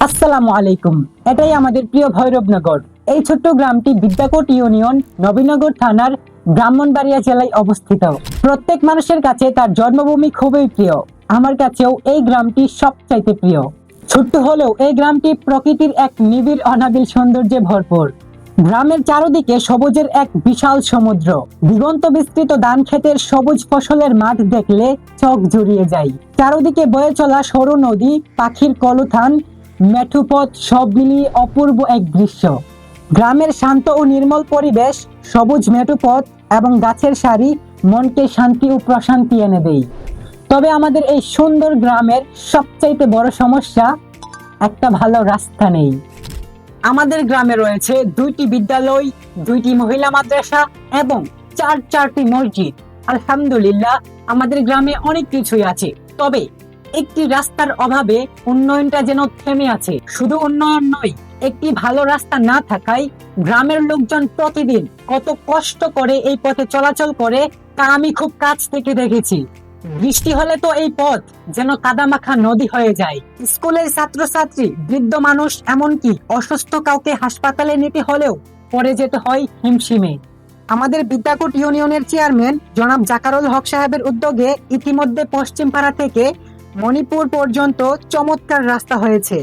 আসসালামু আলাইকুম। এটাই আমাদের প্রিয় ভৈরবনগর। এই ছোট্ট গ্রামটি বিদ্যাকোট ইউনিয়ন, নবীনগর থানার ব্রাহ্মণবাড়িয়া জেলায় অবস্থিত। প্রত্যেক মানুষের কাছে তার জন্মভূমি খুবই প্রিয়। আমার কাছেও এই গ্রামটি সবচাইতে প্রিয়। ছোট্ট হলেও এই গ্রামটি প্রকৃতির এক নিবিড় অনাবিল সৌন্দর্যে ভরপুর। গ্রামের চারদিকে সবুজের এক বিশাল সমুদ্র। দিগন্ত বিস্তৃত ধান ক্ষেতের সবুজ ফসলের মাঠ দেখলে চোখ জুড়িয়ে যায়। চারদিকে বয়ে চলা সরু নদী, পাখির কলতান, মেঠোপথ, সব মিলিয়ে অপূর্ব এক দৃশ্য। গ্রামের শান্ত ও নির্মল পরিবেশ, সবুজ মেঠোপথ এবং গাছের সারি মনকে শান্তি ও প্রশান্তি এনে দেয়। তবে আমাদের এই সুন্দর গ্রামের সবচাইতে বড় সমস্যা, একটা ভালো রাস্তা নেই। আমাদের গ্রামে রয়েছে 2টি বিদ্যালয়, 2টি মহিলা মাদ্রাসা এবং চারটি মসজিদ। আলহামদুলিল্লাহ, আমাদের গ্রামে অনেক কিছুই আছে। তবে একটি রাস্তার অভাবে উন্নয়নটা যেন থেমে আছে। শুধু উন্নয়ন নয়, একটি ভালো রাস্তা না থাকায় গ্রামের লোকজন প্রতিদিন কত কষ্ট করে এই পথে চলাচল করে তা আমি খুব কাছ থেকে দেখেছি। বৃষ্টি হলে তো এই পথ যেন কাদামাখা নদী হয়ে যায়। স্কুলের ছাত্রছাত্রী, বৃদ্ধ মানুষ, এমনকি অসুস্থ কাউকে হাসপাতালে নিতে হলেও পরে যেতে হয় হিমশিমে। আমাদের বিদ্যাকোট ইউনিয়নের চেয়ারম্যান জনাব জাকারুল হক সাহেবের উদ্যোগে ইতিমধ্যে পশ্চিমপাড়া থেকে মণিপুর পর্যন্ত চমৎকার রাস্তা হয়েছে।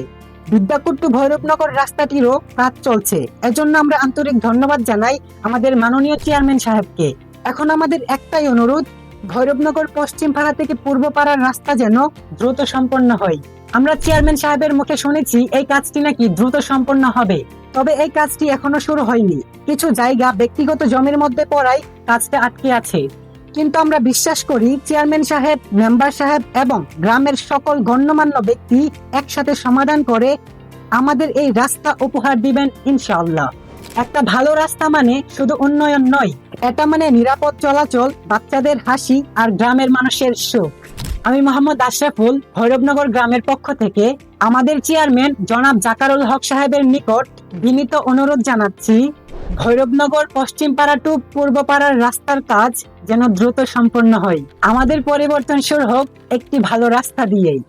বিদ্যাকোট টু ভৈরবনগর রাস্তাটিরও কাজ চলছে। এজন্য আমরা আন্তরিক ধন্যবাদ জানাই আমাদের মাননীয় চেয়ারম্যান সাহেবকে। এখন আমাদের একটাই অনুরোধ, ভৈরবনগর পশ্চিমপাড়া থেকে পূর্বপাড়ার রাস্তা যেন দ্রুত সম্পন্ন হয়। আমরা চেয়ারম্যান সাহেবের মুখে শুনেছি এই কাজটি নাকি দ্রুত সম্পন্ন হবে। তবে এই কাজটি এখনো শুরু হয়নি। কিছু জায়গা ব্যক্তিগত জমির মধ্যে পড়ায় কাজটা আটকে আছে। কিন্তু আমরা বিশ্বাস করি চেয়ারম্যান সাহেব, মেম্বার সাহেব এবং গ্রামের সকল গণ্যমান্য ব্যক্তি একসাথে সমাধান করে আমাদের এই রাস্তা উপহার দিবেন ইনশাআল্লাহ। একটা ভালো রাস্তা মানে শুধু উন্নয়ন নয়, এটা মানে নিরাপদ চলাচল, বাচ্চাদের হাসি আর গ্রামের মানুষের সুখ। আমি মোহাম্মদ আশরাফুল, ভৈরবনগর গ্রামের পক্ষ থেকে আমাদের চেয়ারম্যান জনাব জাকারুল হক সাহেবের নিকট বিনীত অনুরোধ জানাচ্ছি, ভৈরবনগর পশ্চিমপাড়া টু পূর্বপাড়ার রাস্তার কাজ যেন দ্রুত সম্পন্ন হয়। আমাদের পরিবর্তন শুরু হোক একটি ভালো রাস্তা দিয়েই।